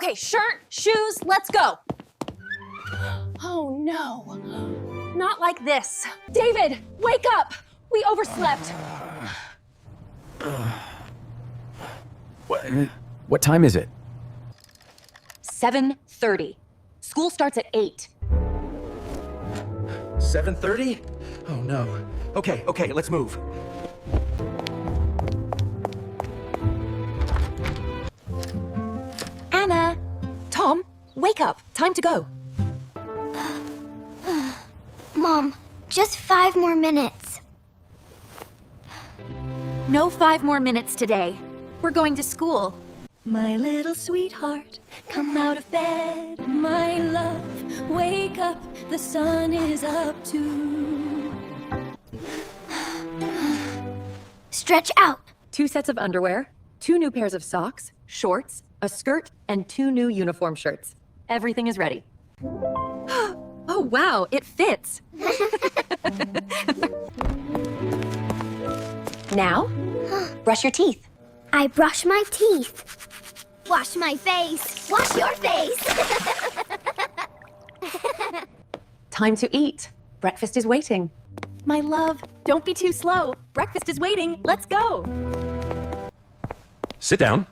Okay, shirt, shoes, let's go. Oh no, not like this. David, wake up. We overslept. What time is it? 7:30. School starts at 8. 7:30? Oh no. Okay, let's move. Anna, Tom, wake up. Time to go. Mom, just 5 more minutes. No 5 more minutes today. We're going to school. My little sweetheart, come out of bed. My love, wake up. The sun is up too. Stretch out. 2 sets of underwear, 2 new pairs of socks, shorts, a skirt, and 2 new uniform shirts. Everything is ready. Oh, wow, it fits. Now, brush your teeth. I brush my teeth. Wash my face. Wash your face. Time to eat. Breakfast is waiting. My love, don't be too slow. Breakfast is waiting. Let's go. Sit down.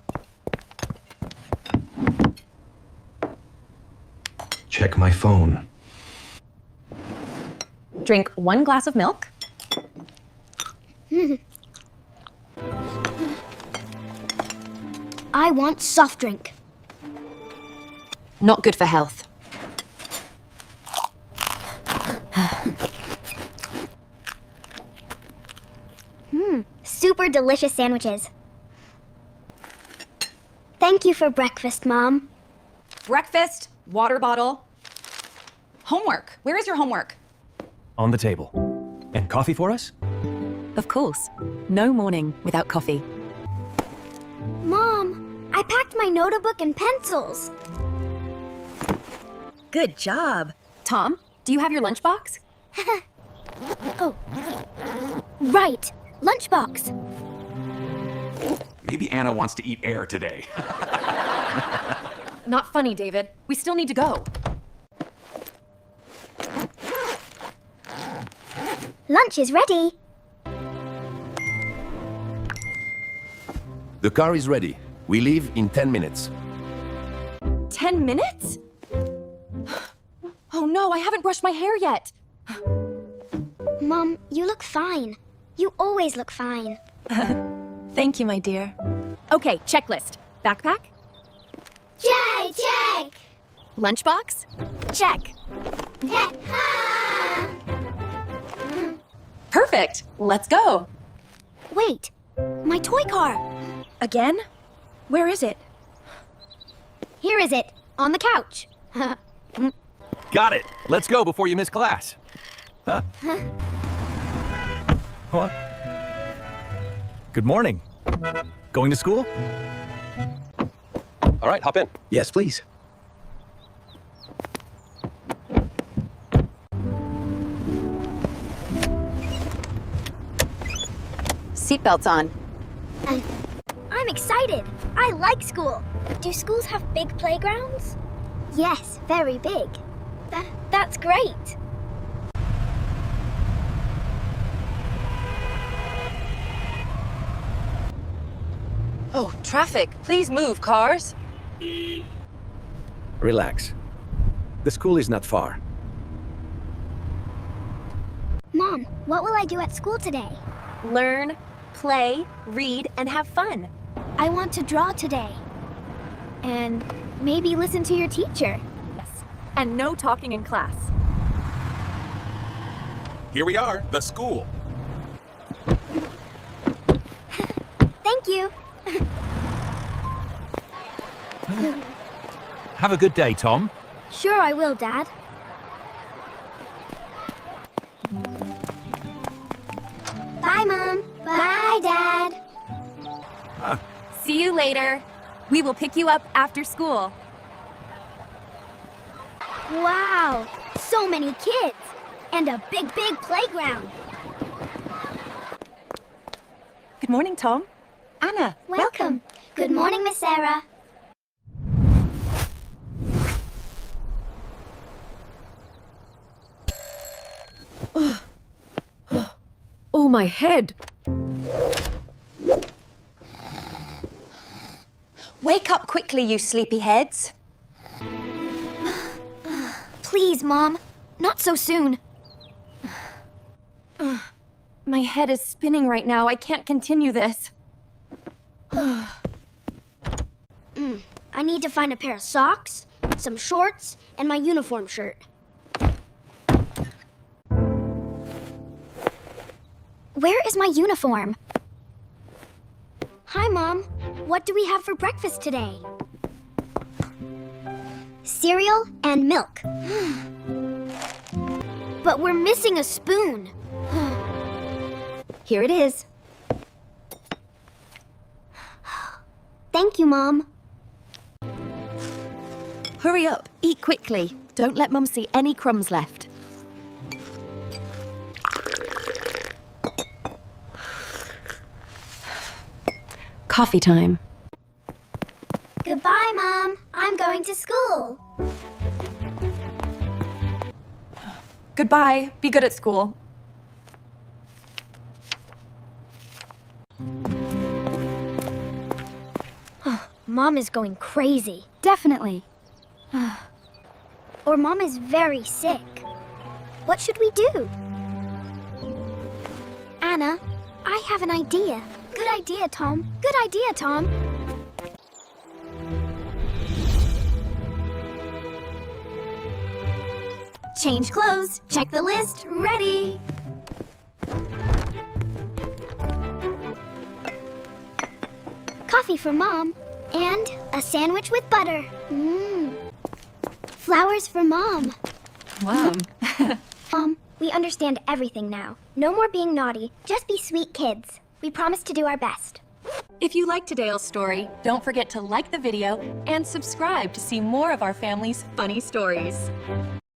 Check my phone. Drink 1 glass of milk. I want soft drink. Not good for health. Super delicious sandwiches. Thank you for breakfast, Mom. Breakfast, water bottle. Homework. Where is your homework? On the table. And coffee for us? Of course. No morning without coffee. Mom, I packed my notebook and pencils. Good job. Tom, do you have your lunchbox? Oh, right. Lunchbox. Maybe Anna wants to eat air today. Not funny, David. We still need to go. Lunch is ready. The car is ready. We leave in 10 minutes. 10 minutes? Oh no, I haven't brushed my hair yet. Mom, you look fine. You always look fine. Thank you, my dear. Okay, checklist. Backpack? Check! Lunchbox? Check. Perfect. Let's go. Wait, my toy car. Again? Where is it? Here is it, on the couch. Got it. Let's go before you miss class. What? Good morning. Going to school? All right, hop in. Yes, please. Seatbelts on. I'm excited. I like school. Do schools have big playgrounds? Yes, very big. That's great. Oh, traffic. Please move, cars. Relax. The school is not far. Mom, what will I do at school today? Learn, play, read, and have fun. I want to draw today. And maybe listen to your teacher. Yes. And no talking in class. Here we are, the school. Thank you. Have a good day, Tom. Sure I will, Dad. Bye, Mom. Bye, Dad. See you later. We will pick you up after school. Wow, so many kids. And a big playground. Good morning, Tom. Anna, Welcome. Good morning, Miss Sarah. my head. Wake up quickly, you sleepyheads. Please, Mom. Not so soon. My head is spinning right now. I can't continue this. I need to find a pair of socks, some shorts, and my uniform shirt. Where is my uniform? Hi, Mom. What do we have for breakfast today? Cereal and milk. But we're missing a spoon. Here it is. Thank you, Mom. Hurry up, eat quickly. Don't let Mum see any crumbs left. Coffee time. Goodbye, Mom. I'm going to school. Goodbye. Be good at school. Mom is going crazy. Definitely. Or Mom is very sick. What should we do? Anna, I have an idea. Good idea, Tom. Good idea, Tom. Change clothes. Check the list. Ready. Coffee for Mom. And a sandwich with butter. Flowers for Mom. Wow. Mom, we understand everything now. No more being naughty. Just be sweet kids. We promise to do our best. If you liked today's story, don't forget to like the video and subscribe to see more of our family's funny stories.